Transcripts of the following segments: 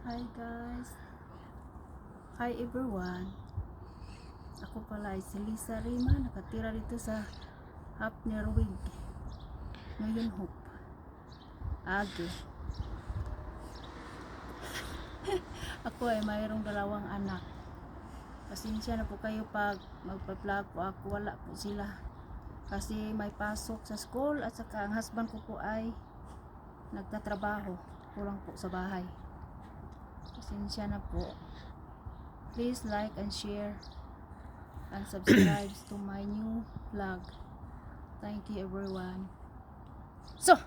Hi guys. Hi everyone. Ako pala ay si Lisa Rima, nakatira dito sa Hapnerwig. Ngayon Hope. Age. Ako ay mayroong dalawang anak. Pasensya na po kayo pag magpa-vlog po ako, wala po sila. Kasi may pasok sa school at saka ang husband ko po ay nagtatrabaho. Kulang po sa bahay. Pasensya na po. Please like and share and subscribe to my new vlog. Thank you everyone. So,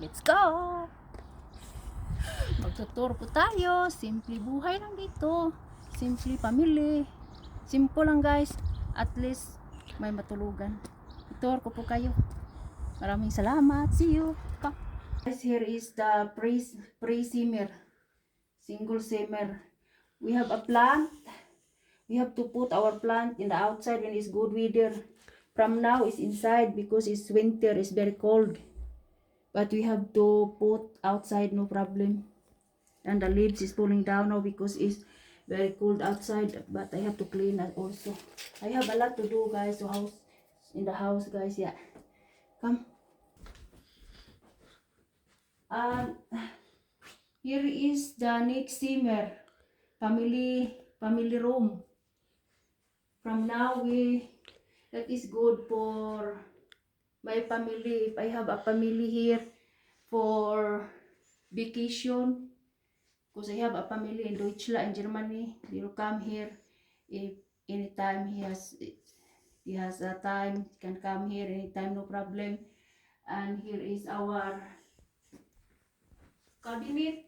let's go! Magtutur po tayo. Simple buhay lang dito. Simple family. Simple lang guys. At least may matulugan. Tutur ko po kayo. Maraming salamat. See you. Guys, here is the pre-simmer. Single simmer. We have a plant. We have to put our plant in the outside when it's good weather. From now it's inside because it's winter, it's very cold. But we have to put outside, no problem. And the leaves is falling down now because it's very cold outside. But I have to clean it also. I have a lot to do guys, in the house guys, yeah. Come. And here is the next simmer. Family room. From now that is good for my family. If I have a family here for vacation, because I have a family in Deutschland, in Germany, they will come here. If anytime he has a time, he can come here anytime, no problem. And here is our cabinet.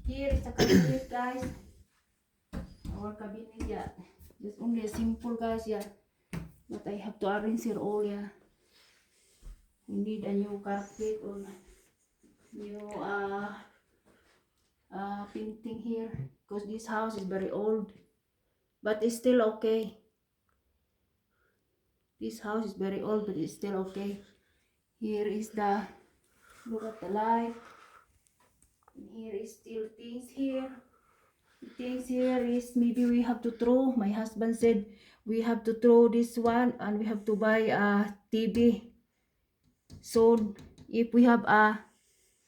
Here is the cabinet guys. Our cabinet, yeah. Just only a simple guys, yeah. But I have to arrange here all, yeah. We need a new carpet or new painting here because this house is very old, but it's still okay. This house is very old, but it's still okay. Here is the, look at the light. And here is still things here. Things here is maybe we have to throw. My husband said we have to throw this one and we have to buy a TV soon if we have a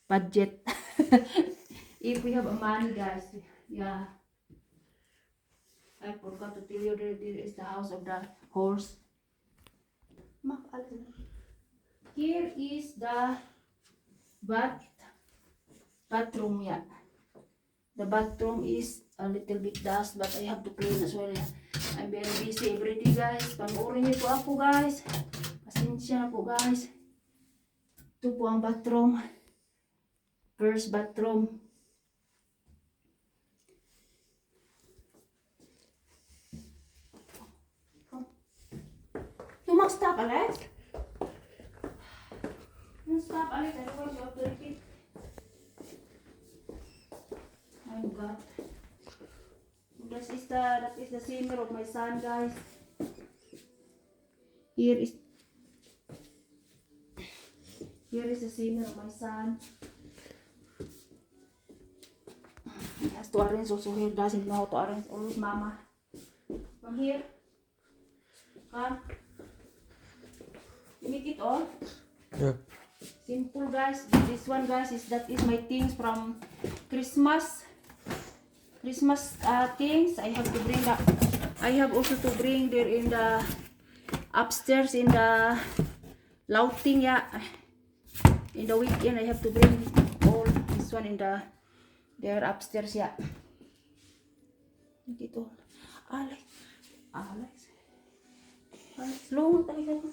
budget. If we have a money guys, yeah. I forgot to tell you that this is the house of the horse. Here is the bathroom, yeah. The bathroom is a little bit dust, but I have to clean as well. Yeah. I'm very busy every day guys. Panoorin niyo po ako guys. Pasensya na po guys. Ito po ang bathroom. First bathroom. You must stop, Alex. You stop, Alex. Otherwise you have to repeat. Oh God. That is the simmer of my son, guys. Here is the simmer of my son. He has to arrange also here. Doesn't know how to arrange. Always mama. From here. Come. You make it all. Yeah. Simple guys. This one guys is my things from Christmas things. I have to bring that. I have also to bring there in the upstairs in the louting, yeah. In the weekend I have to bring all this one in the there upstairs, yeah. Dito. Alex. Long tayo.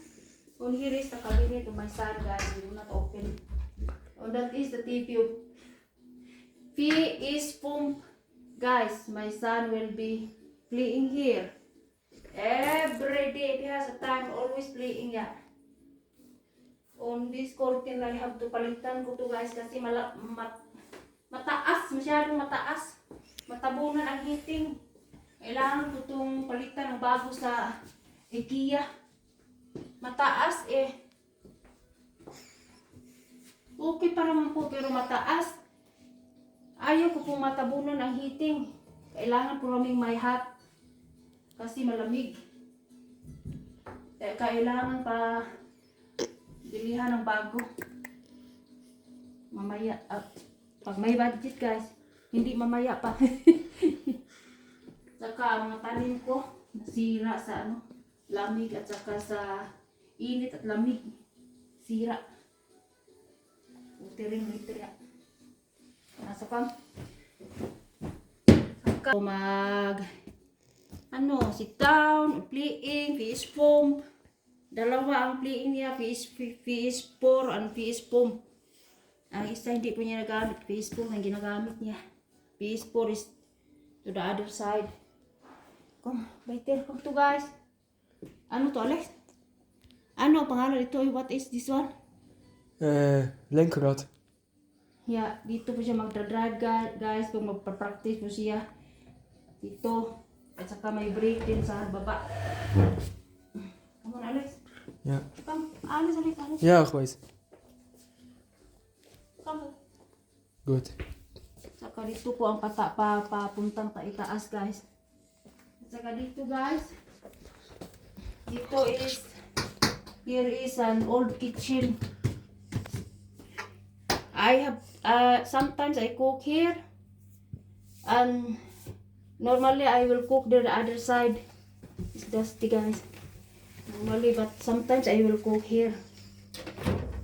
And here is the cabinet of my son guys. We do not open. And that is the TV. Fee is pump. Guys, my son will be playing here. Every day, if he has a time, always playing, yeah. On this curtain, I have to palitan ko to guys kasi mataas, masyadong mataas. Matabunan ang heating. Kailangan ko itong palitan ng bago sa IKEA. Mataas eh. Okay pa naman po pero mataas. ayaw ko pong matabunan ang heating. Kailangan po naming may hot. Kasi malamig. Kailangan pa bilihan ng bago. Mamaya, pag may budget guys, hindi mamaya pa. Saka ang mga tanim ko, nasira sa lamig at saka sa init at lamig. Sira. Utiring litri. Saka sit down, playing, fish foam. Dalawa ang playing niya, fish 4 and fish foam. Ang isa hindi po niya nagamit, fish foam ang ginagamit niya. Fish 4 is to the other side. Come, later, come to guys. Ano to, Alex? Ano pangalan ito? What is this one? Lenkrad. Yeah, dito po siya magdadrive guys, kung magpa-practice po siya. Dito. At saka may brake din sa baba. Come on, Alex. Ja. Come, Alex. Ja, ich weiß. Come. Gut. Saka dito po ang papuntang itaas guys. At saka dito guys. Here is an old kitchen. I have, sometimes I cook here. And normally I will cook the other side. It's dusty guys. Normally, but sometimes I will cook here.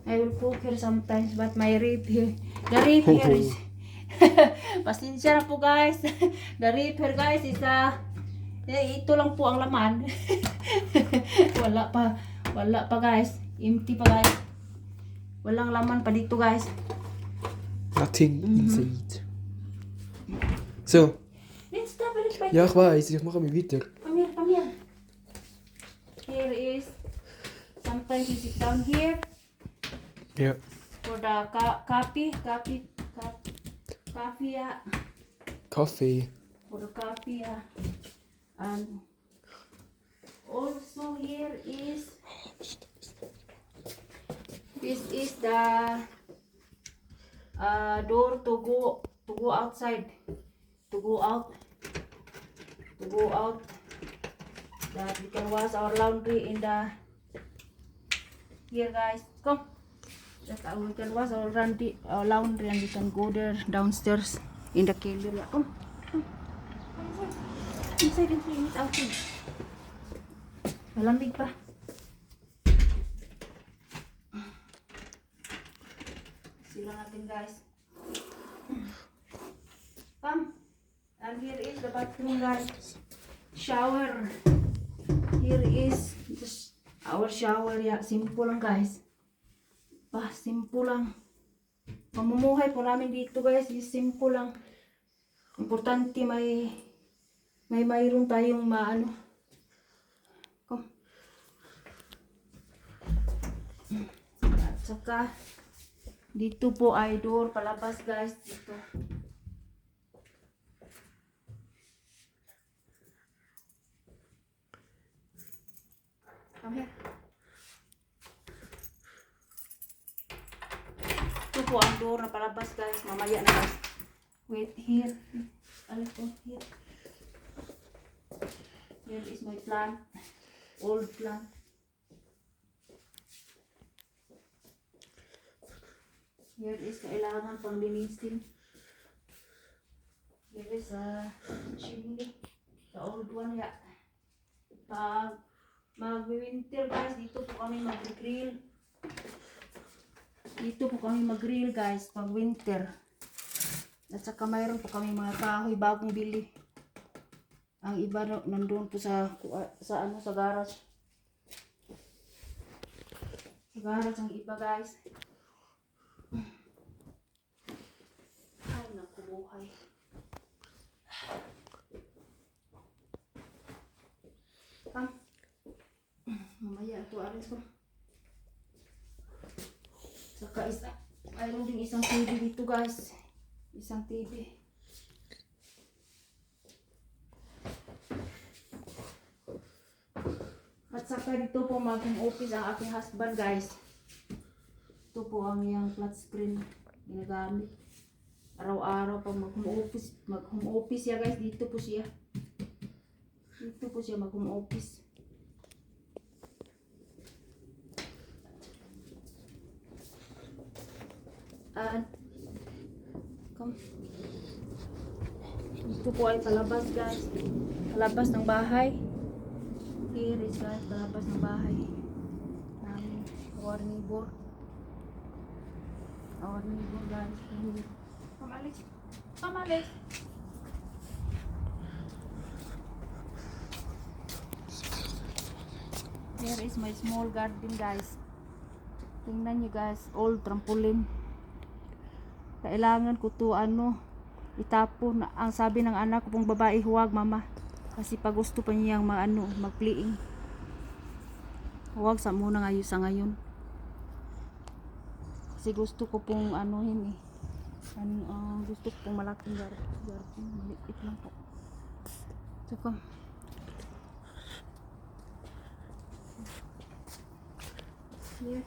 I will cook here sometimes, but my rib here, the rib here is, pasensya na po guys. The rib here guys is, ito lang po ang laman. wala pa guys. Empty pa guys. Walang laman pa dito guys. Nothing inside. So. Ja, ich weiß, ich mache mich weiter. Come here. Here is, sometimes you sit down here. Ja. For the coffee. Kaffee. For the coffee, and also here is, this is the door to go outside, to go out, that we can wash our laundry in the here guys. Come, that we can wash our laundry and we can go there downstairs in the kitchen. Come. Inside and clean it outside. Malamig pa. Sila natin guys. Come. And here is the bathroom guys. Shower. Here is just our shower. Yeah, simple lang guys. Simple lang. Pamumuhay po namin dito guys is simple lang. Importante mayroon tayong maano. Come. At saka dito po ay door palabas guys dito. Come here. Ito po ang door na palabas guys. Mamaya na guys. Wait here. Alam ko here. Here is my plant. Old plant. Here is kailangan pang linisin. Here is a chimney. The old one, yeah. Pag mag-winter guys, dito po kami mag-grill. Dito po kami mag-grill guys pag winter. At saka mayroon po kami mga kahoy bagong bili. Ang iba nandoon po sa garage. Sa garage ang iba guys. Ay, naku buhay. Come. Mamaya ito alis ko. Saka mayroon din isang TV dito guys. Isang TV. At saka dito po maging office ang aking husband guys. Ito po ang iyang flat screen ginagamit. Araw-araw pag mag-home office siya guys, dito po siya. Dito po siya mag-home office. Come. Dito po ay palabas guys. Palabas ng bahay. Here is guys, palabas ng bahay. Namin, our neighbor. Our neighbor guys. Come Alex. Come Alex. Here is my small garden guys. Tingnan nyo guys, old trampoline. Kailangan ko to itapon. Ang sabi ng anak ko pong babae, huwag mama. Kasi pag gusto pa niyang mag-playing. Huwag sa muna sa ngayon. Kasi gusto ko pong gusto ko pong malaking garden. Maliit lang po. So come. Here.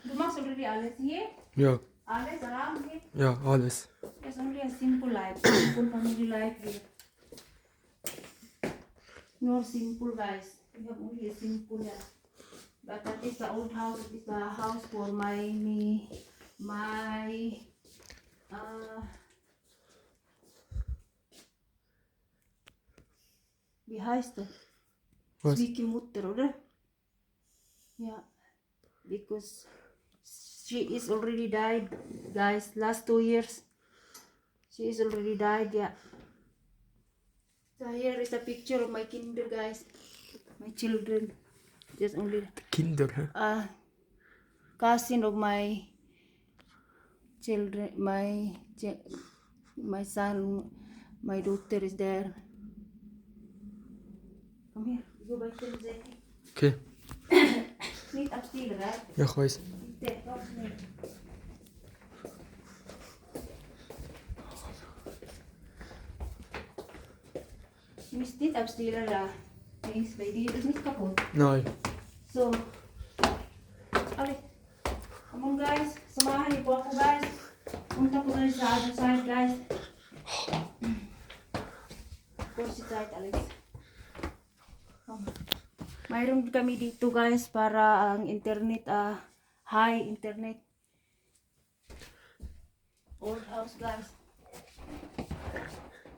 Du machst already alles hier? Ja, Alles around here? ja, alles. It's only a simple life, simple family life here. No simple guys. We have only a simple life. But that is the old house. It is the house for my wie heißt das? Was? Zwicki Mutter, oder? Yeah. Because she is already died, guys. Last 2 years. She is already died, yeah. So here is a picture of my kinder, guys. My children. Just only Kinder, hè? cousin of my children, my son, my daughter is there. Come here, go back to the Zeki. Okay. Niet afstelen, right? Ja, ik weet. There, come here. Je moest niet afstelen, links bij die is niet kapot. Nee. So, alright. Come on guys, samahan niyo po ako guys. Punta po tayo sa other side guys. Opposite side, Alex. Come. Mayroon kami dito guys para ang internet, high internet. Old house guys.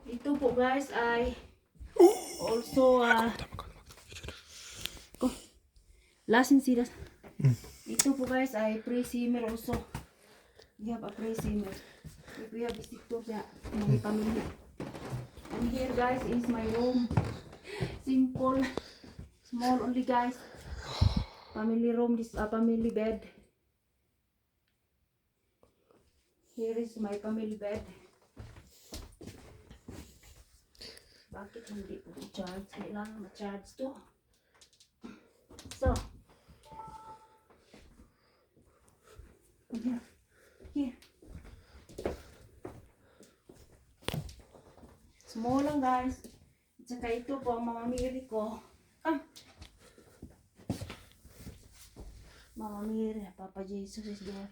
Dito po guys ay also lasin sila. Ito po guys ay pre-simmer also. We have a pre-simmer. If we have visitors ya, may pamilya. And here guys is my room. Simple, small only guys. Family room, this family bed. Here is my family bed. Bakit hindi po i-charge? Kailangan ma-charge to. So, here. Small lang guys. At saka ito po ang mamamiri ko. Mamamiri, Papa Jesus is there.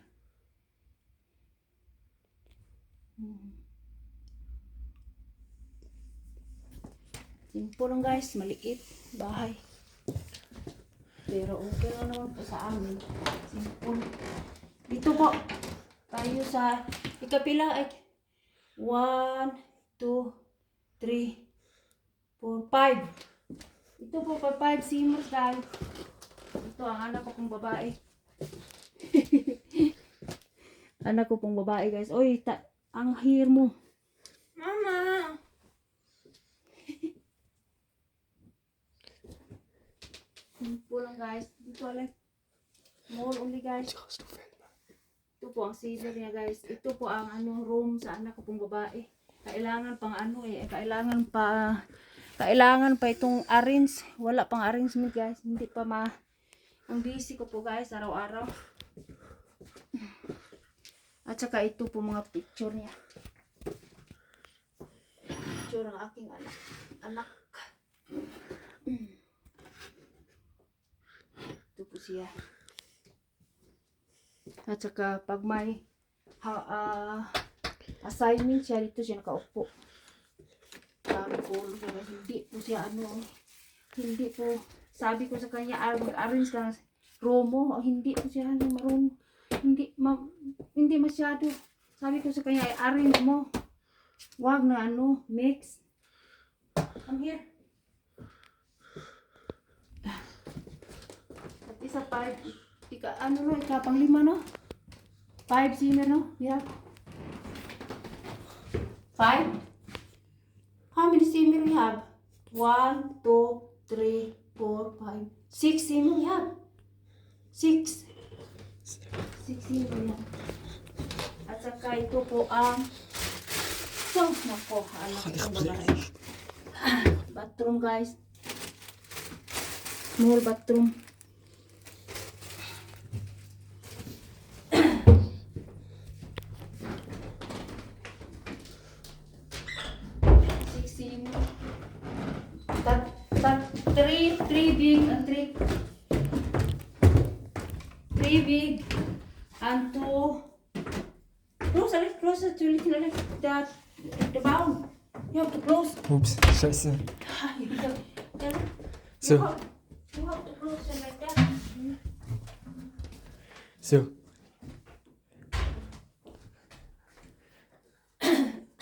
Simple lang guys, maliit bahay. Pero okay lang naman po sa amin. Simple. Dito po, tayo sa ikapila ay 1, 2, 3, 4, 5. Ito po pa 5 simmers guys. Ito ang anak ko pong babae. Anak ko pong babae guys. Oy, ang hair mo. Mama! Simple lang guys. Dito lang. Small only guys. Ito po ang saver niya guys. Ito po ang room sa anak ko pong babae. Kailangan pang kailangan pa itong arrange. Wala pang arrangement guys. Hindi pa Ang busy ko po guys, araw-araw. At saka ito po mga picture niya. Picture ng aking anak. Ito po siya. At saka pag may assignment siya, dito siya nakaupo. Hindi po siya hindi po, sabi ko sa kanya, mag-arrange ka ng romo, hindi po siya marunong, hindi masyado. Sabi ko sa kanya, arrange mo, wag na mix. Come here. At isa 5, pang 5 no? 5 simmer no? Yeah. 5? How many simmer we have? 1, 2, 3, 4, 5, 6 simmer we have. 6 simmer we have. At saka ito po ang nako, bathroom guys. Small bathroom. Three big and three big and 2 close to little the bound. You have to close. Oops, scheiße. So. So. You have to close it like that. So.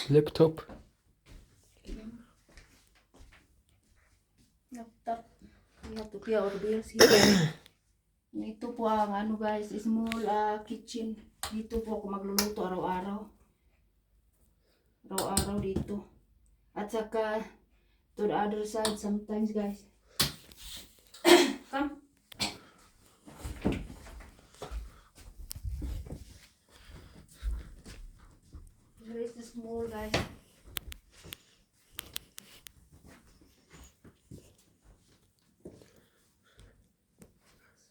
Laptop. Laptop. You have to pay all the bills here. Ito po ang guys, small kitchen. Dito po ako magluluto araw-araw. Araw-araw dito. At saka to the other side sometimes guys. Come. Here is the small guys.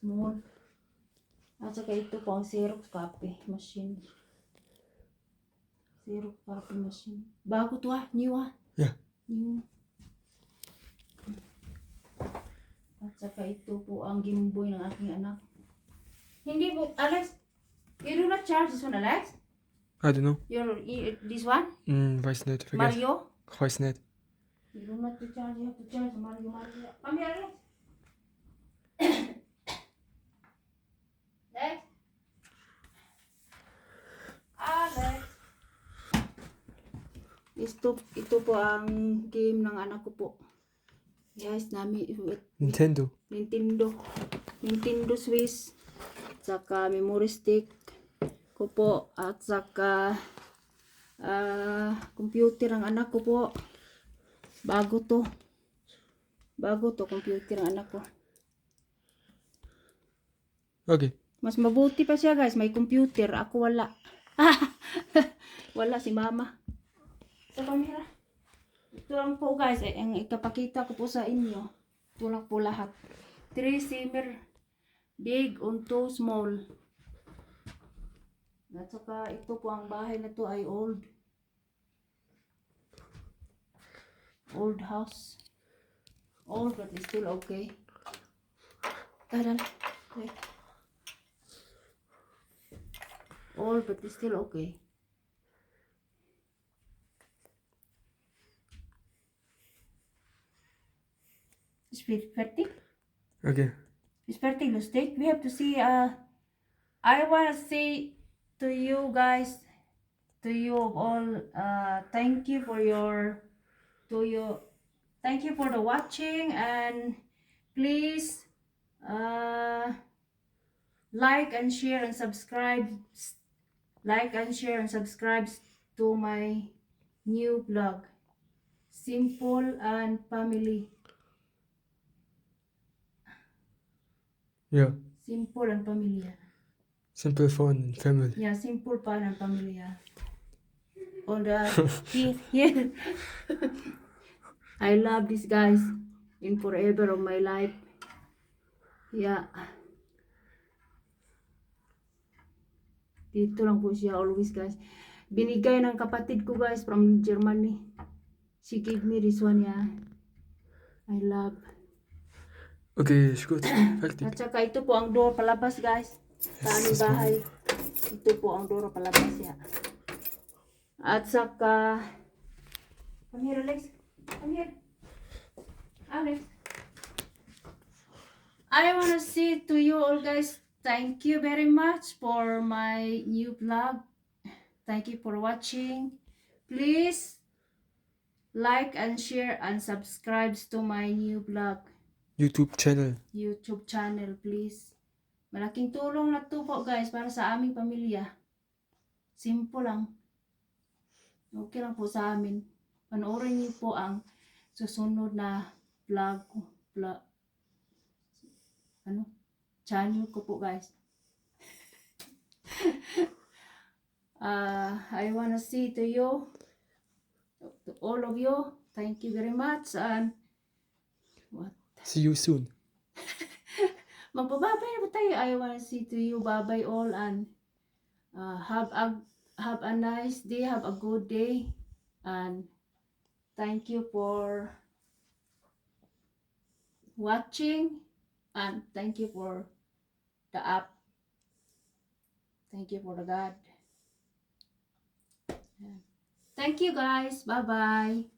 Small. At saka ito po ang Xerox copy machine. Xerox copy machine. Bago to new Yeah. New. At saka ito po ang Game Boy ng aking anak. Hindi po, Alex, you do not charge this one, Alex? I don't know. This one? Weiß nicht. Vergessen. Mario? Weiß nicht. You do not charge, you have to charge Mario. Come here, Alex. Alex. Ito po ang game ng anak ko po. Guys, Nintendo. Nintendo Switch. Saka memory stick ko po. At saka computer ng anak ko po. Bago to computer ng anak ko. Okay. Mas mabuti pa siya guys, may computer. Ako wala. Wala si mama. Sa camera. Ito lang po guys, ang ikapakita ko po sa inyo. Ito lang po lahat. 3 simmer, big and 2 small. At saka ito po ang bahay na to ay old house. Old but it's still okay. Taran. Old but it's still okay. It's fertig. Okay. It's fertig, lustig. We have to see. I want to say to you guys, to you all, thank you for thank you for the watching, and please like and share and subscribe. Like and share and subscribe to my new vlog, Simple and Family. Yeah. Simple and Familia. Simple fun and family. Yeah, Simple Fun and Familia. On the here. I love these guys in forever of my life. Yeah. Dito lang po siya always guys. Binigay ng kapatid ko guys from Germany. She gave me this one yeah. I love. Okay, ist gut. Fertig. At saka ito po ang door palabas guys. Sa aming bahay. Ito po ang door palabas ya. At saka come here Alex. Come here. Alex. I wanna say to you all guys, thank you very much for my new vlog. Thank you for watching. Please like and share and subscribe to my new vlog YouTube channel. YouTube channel please. Malaking tulong na to po guys para sa aming pamilya. Simple lang. Okay lang po sa amin. Panoorin niyo po ang susunod na vlog ko. Channel ko po guys. I wanna say to you, to all of you, thank you very much and See you soon. magbababay na po tayo. I wanna say to you, bye-bye all and have a nice day, have a good day and thank you for watching and thank you for the app. Thank you for the God. Thank you guys. Bye-bye.